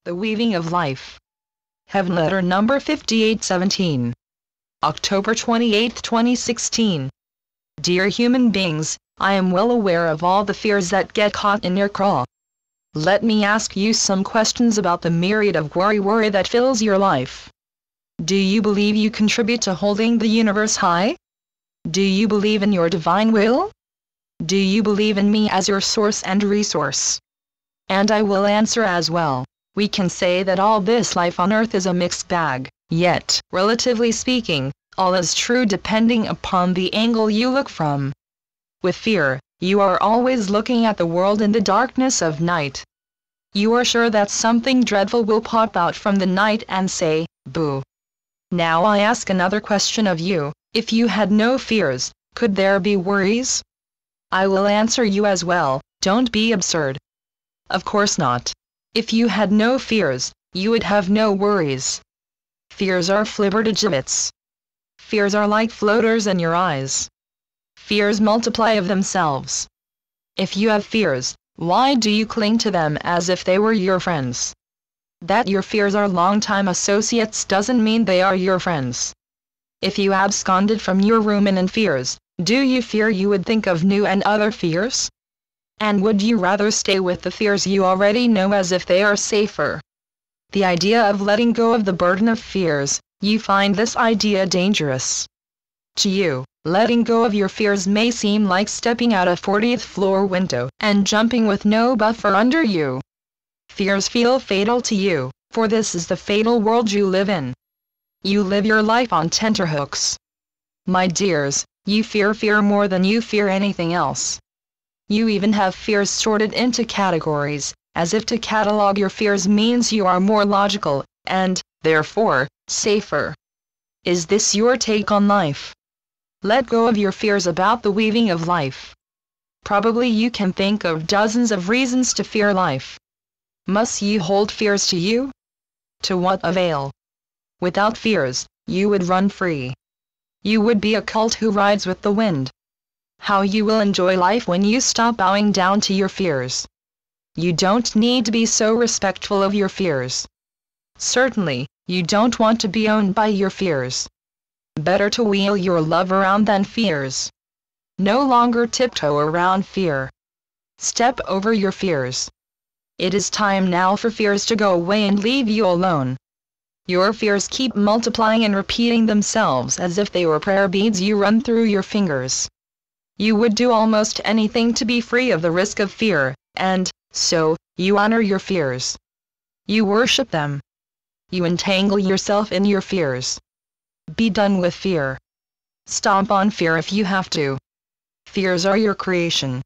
The Weaving of Life. Heavenletter number 5817. October 28, 2016. Dear human beings, I am well aware of all the fears that get caught in your craw. Let me ask you some questions about the myriad of worry that fills your life. Do you believe you contribute to holding the universe high? Do you believe in your divine will? Do you believe in me as your source and resource? And I will answer as well. We can say that all this life on earth is a mixed bag, yet, relatively speaking, all is true depending upon the angle you look from. With fear, you are always looking at the world in the darkness of night. You are sure that something dreadful will pop out from the night and say, "Boo." Now I ask another question of you: if you had no fears, could there be worries? I will answer you as well: don't be absurd. Of course not. If you had no fears, you would have no worries. Fears are flibbertigibbets. Fears are like floaters in your eyes. Fears multiply of themselves. If you have fears, why do you cling to them as if they were your friends? That your fears are longtime associates doesn't mean they are your friends. If you absconded from your room in fears, do you fear you would think of new and other fears? And would you rather stay with the fears you already know as if they are safer? The idea of letting go of the burden of fears, you find this idea dangerous. To you, letting go of your fears may seem like stepping out a 40th floor window and jumping with no buffer under you. Fears feel fatal to you, for this is the fatal world you live in. You live your life on tenterhooks. My dears, you fear fear more than you fear anything else. You even have fears sorted into categories, as if to catalog your fears means you are more logical, and, therefore, safer. Is this your take on life? Let go of your fears about the weaving of life. Probably you can think of dozens of reasons to fear life. Must you hold fears to you? To what avail? Without fears, you would run free. You would be a colt who rides with the wind. How you will enjoy life when you stop bowing down to your fears. You don't need to be so respectful of your fears. Certainly, you don't want to be owned by your fears. Better to wheel your love around than fears. No longer tiptoe around fear. Step over your fears. It is time now for fears to go away and leave you alone. Your fears keep multiplying and repeating themselves as if they were prayer beads you run through your fingers. You would do almost anything to be free of the risk of fear, and, so, you honor your fears. You worship them. You entangle yourself in your fears. Be done with fear. Stomp on fear if you have to. Fears are your creation.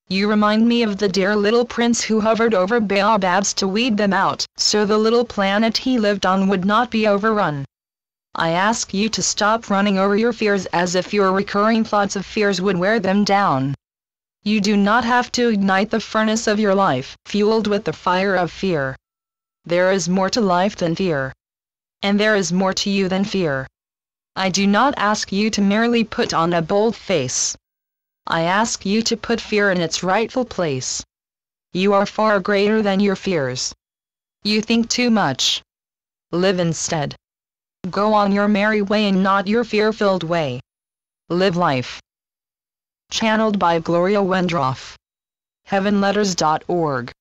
You remind me of the dear little prince who hovered over baobabs to weed them out, so the little planet he lived on would not be overrun. I ask you to stop running over your fears as if your recurring thoughts of fears would wear them down. You do not have to ignite the furnace of your life, fueled with the fire of fear. There is more to life than fear. And there is more to you than fear. I do not ask you to merely put on a bold face. I ask you to put fear in its rightful place. You are far greater than your fears. You think too much. Live instead. Go on your merry way and not your fear-filled way. Live life. Channeled by Gloria Wendroff. Heavenletters.org